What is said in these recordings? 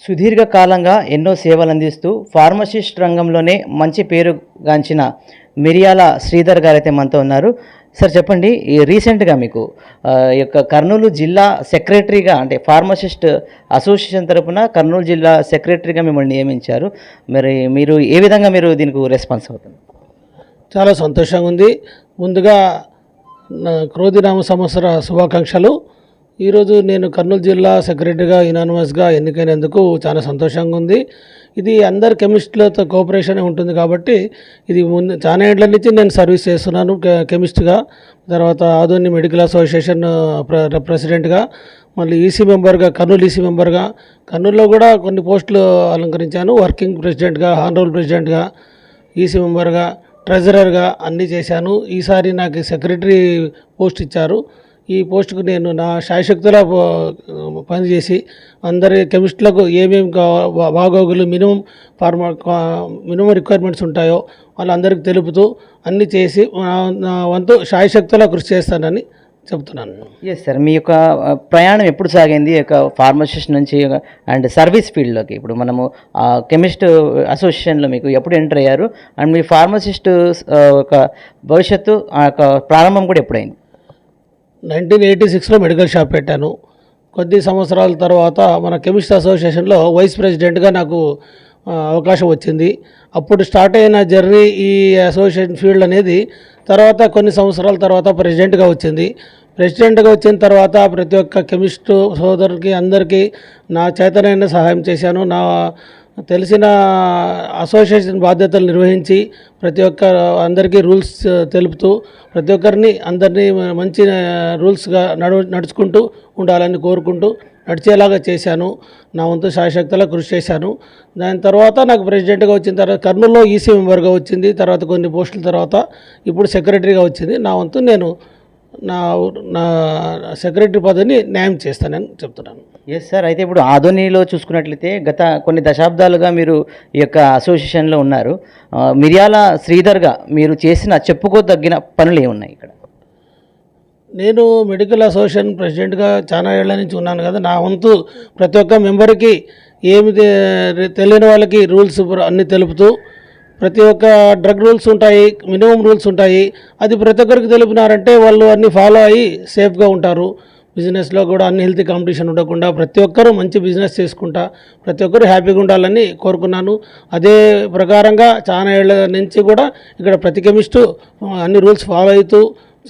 సుదీర్ఘ కాలంగా ఎన్నో సేవలు అందిస్తూ ఫార్మసిస్ట్ రంగంలోనే మంచి పేరుగాంచిన మిరియాల శ్రీధర్ గారు అయితే మనతో ఉన్నారు. సార్ చెప్పండి, ఈ రీసెంట్గా మీకు ఈ యొక్క కర్నూలు జిల్లా సెక్రటరీగా అంటే ఫార్మసిస్ట్ అసోసియేషన్ తరపున కర్నూలు జిల్లా సెక్రటరీగా మిమ్మల్ని నియమించారు. మరి మీరు ఏ విధంగా దీనికి రెస్పాన్స్ అవుతుంది? చాలా సంతోషంగా ఉంది. ముందుగా క్రోధినామ సంవత్సర శుభాకాంక్షలు. ఈరోజు నేను కర్నూలు జిల్లా సెక్రటరీగా యునానిమస్గా ఎన్నికైనందుకు చాలా సంతోషంగా ఉంది. ఇది అందరు కెమిస్టులతో కోఆపరేషన్ ఉంటుంది కాబట్టి ఇది చాలా ఏళ్ల నుంచి నేను సర్వీస్ చేస్తున్నాను కెమిస్ట్గా. తర్వాత ఆధునిక మెడికల్ అసోసియేషన్ ప్రెసిడెంట్గా, మళ్ళీ ఈసీ మెంబర్గా, కర్నూలు ఈసీ మెంబర్గా, కర్నూలులో కూడా కొన్ని పోస్టులు అలంకరించాను. వర్కింగ్ ప్రెసిడెంట్గా, హానరబుల్ ప్రెసిడెంట్గా, ఈసీ మెంబర్గా, ట్రెజరర్గా అన్నీ చేశాను. ఈసారి నాకు సెక్రటరీ పోస్ట్ ఇచ్చారు. ఈ పోస్టుకు నేను నా శాయశక్తులా పనిచేసి అందరి కెమిస్టులకు ఏమేమి బాగోగులు మినిమం రిక్వైర్మెంట్స్ ఉంటాయో వాళ్ళందరికీ తెలుపుతూ అన్నీ చేసి నా వంతు శాయశక్తులా కృషి చేస్తానని చెప్తున్నాను. ఎస్ సార్, మీ యొక్క ప్రయాణం ఎప్పుడు సాగింది యొక్క ఫార్మసిస్ట్ నుంచి అండ్ సర్వీస్ ఫీల్డ్లోకి? ఇప్పుడు మనము కెమిస్ట్ అసోసియేషన్లో మీకు ఎప్పుడు ఎంటర్ అయ్యారు అండ్ మీ ఫార్మసిస్ట్ ఒక భవిష్యత్తు ప్రారంభం కూడా ఎప్పుడైంది? 1986లో మెడికల్ షాప్ పెట్టాను. కొద్ది సంవత్సరాల తర్వాత మన కెమిస్ట్ అసోసియేషన్లో వైస్ ప్రెసిడెంట్గా నాకు అవకాశం వచ్చింది. అప్పుడు స్టార్ట్ అయిన జర్నీ ఈ అసోసియేషన్ ఫీల్డ్ అనేది తర్వాత కొన్ని సంవత్సరాల తర్వాత ప్రెసిడెంట్గా వచ్చింది. ప్రెసిడెంట్గా వచ్చిన తర్వాత ప్రతి ఒక్క కెమిస్టు సోదరుడికి అందరికీ నా చేతనైన సహాయం చేశాను. నా తెలిసిన అసోసియేషన్ బాధ్యతలు నిర్వహించి ప్రతి ఒక్క అందరికీ రూల్స్ తెలుపుతూ ప్రతి ఒక్కరిని అందరినీ మంచి రూల్స్గా నడుచుకుంటూ ఉండాలని కోరుకుంటూ నడిచేలాగా చేశాను. నా వంతు శాయశక్తులా కృషి చేశాను. దాని తర్వాత నాకు ప్రెసిడెంట్గా వచ్చిన తర్వాత కర్నూలులో ఈసీ మెంబర్గా వచ్చింది. తర్వాత కొన్ని పోస్టుల తర్వాత ఇప్పుడు సెక్రటరీగా వచ్చింది. నా వంతు నేను నా సెక్రటరీ పదవిని న్యాయం చేస్తానని చెప్తున్నాను. ఎస్ సార్, అయితే ఇప్పుడు ఆధునిలో చూసుకున్నట్లయితే గత కొన్ని దశాబ్దాలుగా మీరు ఈ యొక్క అసోసియేషన్లో ఉన్నారు. మిరియాల శ్రీధర్గా మీరు చేసిన చెప్పుకోదగిన పనులు ఏమున్నాయి ఇక్కడ? నేను మెడికల్ అసోసియేషన్ ప్రెసిడెంట్గా చాలా ఏళ్ల నుంచి ఉన్నాను కదా. నా వంతు ప్రతి ఒక్క మెంబర్కి ఏమి తెలియని వాళ్ళకి రూల్స్ అన్నీ తెలుపుతూ ప్రతి ఒక్క డ్రగ్ రూల్స్ ఉంటాయి, మినిమం రూల్స్ ఉంటాయి. అది ప్రతి ఒక్కరికి తెలిపినారంటే వాళ్ళు అన్నీ ఫాలో అయ్యి సేఫ్గా ఉంటారు. బిజినెస్లో కూడా అన్ని హెల్తీ కాంపిటీషన్ ఉండకుండా ప్రతి ఒక్కరూ మంచి బిజినెస్ చేసుకుంటా ప్రతి ఒక్కరు హ్యాపీగా ఉండాలని కోరుకున్నాను. అదే ప్రకారంగా చాలా ఏళ్ళ నుంచి కూడా ఇక్కడ ప్రతి కెమిస్టు అన్ని రూల్స్ ఫాలో అవుతూ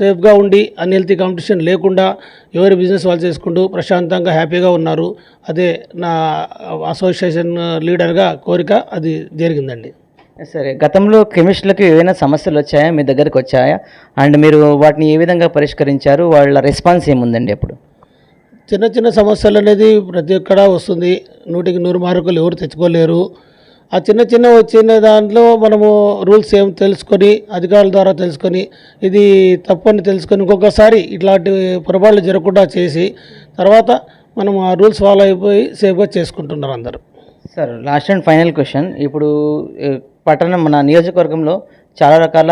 సేఫ్గా ఉండి అన్ని హెల్తీ కాంపిటీషన్ లేకుండా ఎవరి బిజినెస్ వాళ్ళు చేసుకుంటూ ప్రశాంతంగా హ్యాపీగా ఉన్నారు. అదే నా అసోసియేషన్ లీడర్గా కోరిక, అది జరిగిందండి. సరే, గతంలో కెమిస్టులకు ఏవైనా సమస్యలు వచ్చాయా, మీ దగ్గరికి వచ్చాయా? అండ్ మీరు వాటిని ఏ విధంగా పరిష్కరించారు? వాళ్ళ రెస్పాన్స్ ఏముందండి? అప్పుడు చిన్న చిన్న సమస్యలు అనేది ప్రతి ఒక్కడ వస్తుంది. 100కి 100 మార్కులు ఎవరు తెచ్చుకోలేరు. ఆ చిన్న వచ్చిన దాంట్లో మనము రూల్స్ ఏం తెలుసుకొని అధికారుల ద్వారా తెలుసుకొని ఇది తప్పని తెలుసుకొని ఇంకొకసారి ఇట్లాంటి పొరపాట్లు జరగకుండా చేసి తర్వాత మనం ఆ రూల్స్ ఫాలో అయిపోయి సేఫ్గా చేసుకుంటున్నారు అందరూ. Sir, last and final question. ఇప్పుడు పట్టణం మన నియోజకవర్గంలో చాలా రకాల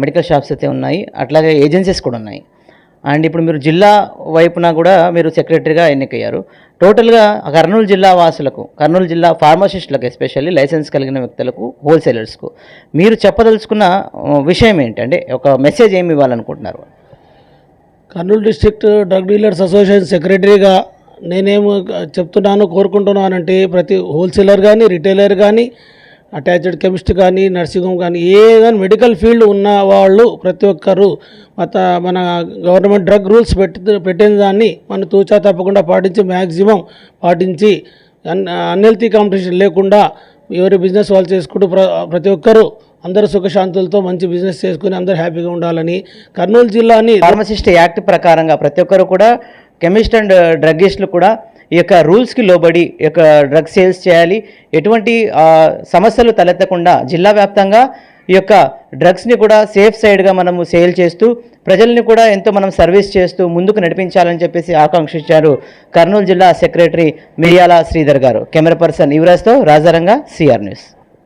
మెడికల్ షాప్స్ అయితే ఉన్నాయి, అట్లాగే ఏజెన్సీస్ కూడా ఉన్నాయి. అండ్ ఇప్పుడు మీరు జిల్లా వైపున కూడా మీరు సెక్రటరీగా ఎన్నికయ్యారు. టోటల్గా కర్నూలు జిల్లా వాసులకు, కర్నూలు జిల్లా ఫార్మసిస్టులకు, ఎస్పెషల్లీ లైసెన్స్ కలిగిన వ్యక్తులకు, హోల్సేలర్స్కు మీరు చెప్పదలుచుకున్న విషయం ఏంటంటే ఒక మెసేజ్ ఏమి ఇవ్వాలనుకుంటున్నారు? Kurnool district drug dealers association సెక్రటరీగా నేనేం చెప్తున్నాను, కోరుకుంటున్నానంటే ప్రతి హోల్సేలర్ కానీ, రిటైలర్ కానీ, అటాచ్డ్ కెమిస్ట్ కానీ, నర్సింగ్ హోమ్ కానీ, కానీ మెడికల్ ఫీల్డ్ ఉన్న వాళ్ళు ప్రతి ఒక్కరు మన గవర్నమెంట్ డ్రగ్ రూల్స్ పెట్టిన దాన్ని మనం తూచా తప్పకుండా పాటించి మ్యాక్సిమం పాటించి అన్హెల్తీ కాంపిటీషన్ లేకుండా ఎవరి బిజినెస్ వాళ్ళు చేసుకుంటూ ప్రతి ఒక్కరూ అందరూ సుఖశాంతులతో మంచి బిజినెస్ చేసుకుని అందరూ హ్యాపీగా ఉండాలని కర్నూలు జిల్లాని ఫార్మసిస్ట్ యాక్ట్ ప్రకారంగా ప్రతి ఒక్కరు కూడా కెమిస్ట్ అండ్ డ్రగ్గిస్టులు కూడా ఈ యొక్క రూల్స్కి లోబడి ఈ యొక్క డ్రగ్ సేల్స్ చేయాలి. ఎటువంటి సమస్యలు తలెత్తకుండా జిల్లా వ్యాప్తంగా ఈ యొక్క డ్రగ్స్ని కూడా సేఫ్ సైడ్గా మనము సేల్ చేస్తూ ప్రజల్ని కూడా ఎంతో మనం సర్వీస్ చేస్తూ ముందుకు నడిపించాలని చెప్పేసి ఆకాంక్షించారు కర్నూలు జిల్లా secretary Miriyala Sridhar garu. Camera person యువరాజ్తో రాజారంగా, సిఆర్ న్యూస్.